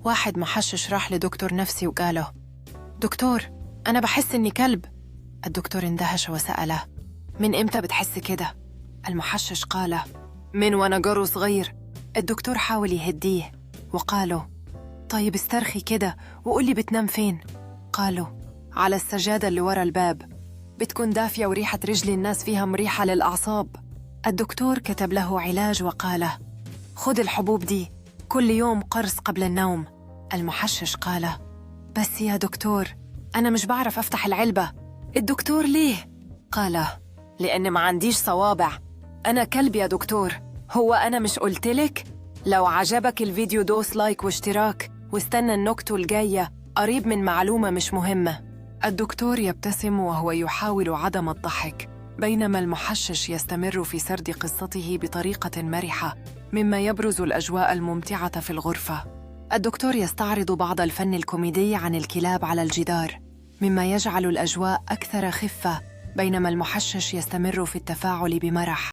واحد محشش راح لدكتور نفسي وقاله: دكتور، أنا بحس إني كلب. الدكتور اندهش وسأله: من إمتى بتحس كده؟ المحشش قال: من وأنا جرو صغير. الدكتور حاول يهديه وقاله: طيب استرخي كده وقولي بتنام فين؟ قالوا: على السجادة اللي ورا الباب، بتكون دافية وريحة رجل الناس فيها مريحة للأعصاب. الدكتور كتب له علاج وقال: خذ الحبوب دي كل يوم قرص قبل النوم. المحشش قال: بس يا دكتور، أنا مش بعرف أفتح العلبة. الدكتور: ليه؟ قال: لأن ما عنديش صوابع. أنا كلب يا دكتور، هو أنا مش قلتلك؟ لو عجبك الفيديو دوس لايك واشتراك، واستنى النكتة الجاية قريب من معلومة مش مهمة. الدكتور يبتسم وهو يحاول عدم الضحك، بينما المحشش يستمر في سرد قصته بطريقة مرحة، مما يبرز الأجواء الممتعة في الغرفة. الدكتور يستعرض بعض الفن الكوميدي عن الكلاب على الجدار، مما يجعل الأجواء أكثر خفة، بينما المحشش يستمر في التفاعل بمرح.